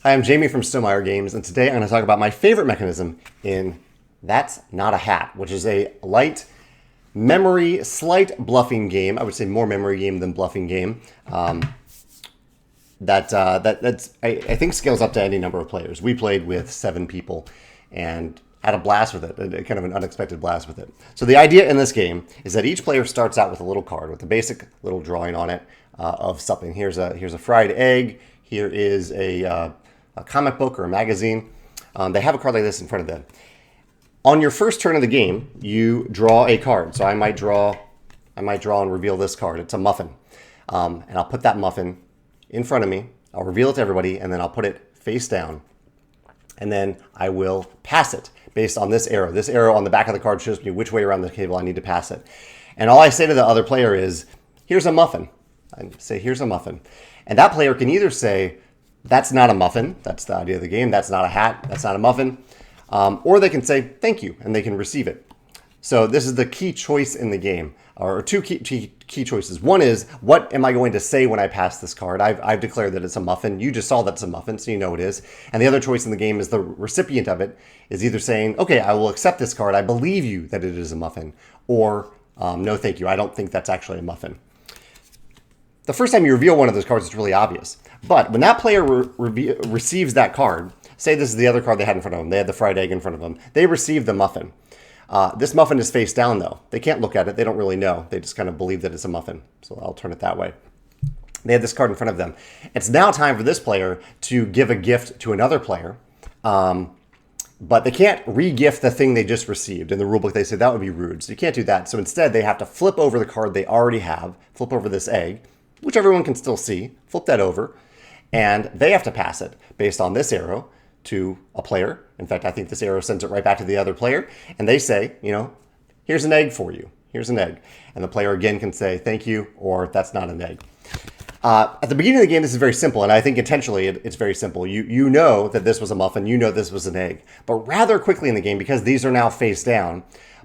Hi, I'm Jamey from Stonemaier Games, and today I'm going to talk about my favorite mechanism in That's Not a Hat, which is a light memory, slight bluffing game. I would say more memory game than bluffing game. That's I think scales up to any number of players. We played with 7 people and had a blast with it, a kind of an unexpected blast with it. So the idea in this game is that each player starts out with a little card with a basic little drawing on it of something. Here's a fried egg. Here is a comic book or a magazine. They have a card like this in front of them. On your first turn of the game, you draw a card. So I might draw and reveal this card. It's a muffin. And I'll put that muffin in front of me. I'll reveal it to everybody, and then I'll put it face down. And then I will pass it based on this arrow. This arrow on the back of the card shows me which way around the table I need to pass it. And all I say to the other player is, here's a muffin. I say, here's a muffin. And that player can either say, that's not a muffin. That's the idea of the game. That's not a hat. That's not a muffin. Or they can say, thank you, and they can receive it. So this is the key choice in the game, or two key choices. One is, what am I going to say when I pass this card? I've declared that it's a muffin. You just saw that it's a muffin, so you know it is. And the other choice in the game is the recipient of it is either saying, okay, I will accept this card. I believe you that it is a muffin. Or, no, thank you. I don't think that's actually a muffin. The first time you reveal one of those cards, it's really obvious. But when that player receives that card, say this is the other card they had in front of them. They had the fried egg in front of them. They received the muffin. This muffin is face down, though. They can't look at it. They don't really know. They just kind of believe that it's a muffin. So I'll turn it that way. They had this card in front of them. It's now time for this player to give a gift to another player. But they can't re-gift the thing they just received. In the rulebook, they say that would be rude. So you can't do that. So instead, they have to flip over the card they already have, flip over this egg, which everyone can still see, flip that over, and they have to pass it based on this arrow to a player. In fact, I think this arrow sends it right back to the other player, and they say, here's an egg for you. Here's an egg. And the player again can say, thank you, or that's not an egg. At the beginning of the game, this is very simple, and I think intentionally it's very simple. You know that this was a muffin, you know this was an egg. But rather quickly in the game, because these are now face down,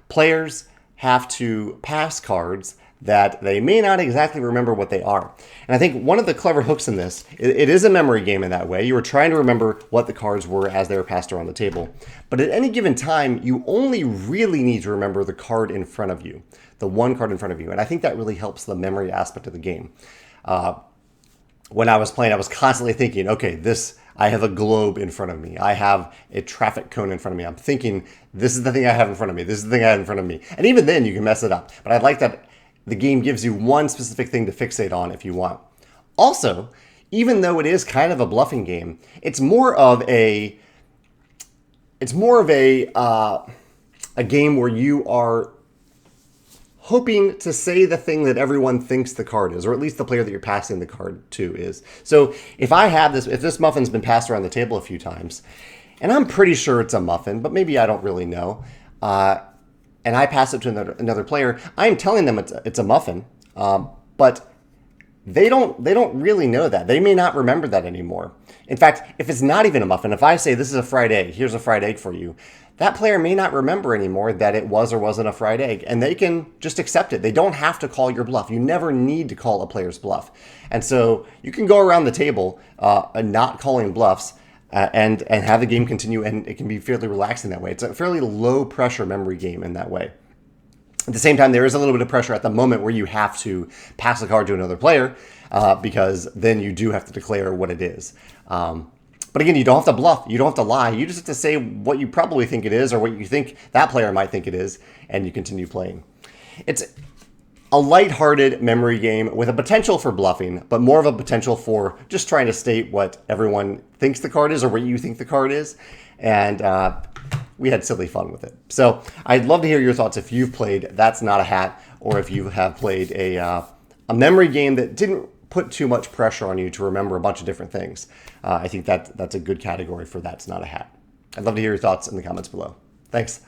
players have to pass cards that they may not exactly remember what they are. And I think one of the clever hooks in this, it is a memory game in that way. You were trying to remember what the cards were as they were passed around the table. But at any given time, you only really need to remember the card in front of you, the one card in front of you. And I think that really helps the memory aspect of the game. When I was playing, I was constantly thinking, okay, I have a globe in front of me. I have a traffic cone in front of me. I'm thinking, this is the thing I have in front of me. This is the thing I have in front of me. And even then, you can mess it up. But I like that the game gives you one specific thing to fixate on if you want. Also, even though it is kind of a bluffing game, it's more of a game where you are hoping to say the thing that everyone thinks the card is, or at least the player that you're passing the card to is. So if this muffin's been passed around the table a few times, and I'm pretty sure it's a muffin, but maybe I don't really know, and I pass it to another player, I'm telling them it's a muffin, but they don't really know that. They may not remember that anymore. In fact, if it's not even a muffin, if I say this is a fried egg, here's a fried egg for you, that player may not remember anymore that it was or wasn't a fried egg, and they can just accept it. They don't have to call your bluff. You never need to call a player's bluff. And so you can go around the table not calling bluffs, and have the game continue, and it can be fairly relaxing that way. It's a fairly low-pressure memory game in that way. At the same time, there is a little bit of pressure at the moment where you have to pass the card to another player, because then you do have to declare what it is. But again, you don't have to bluff. You don't have to lie. You just have to say what you probably think it is, or what you think that player might think it is, and you continue playing. It's a lighthearted memory game with a potential for bluffing, but more of a potential for just trying to state what everyone thinks the card is or what you think the card is. And we had silly fun with it. So I'd love to hear your thoughts if you've played That's Not a Hat, or if you have played a memory game that didn't put too much pressure on you to remember a bunch of different things. I think that's a good category for That's Not a Hat. I'd love to hear your thoughts in the comments below. Thanks.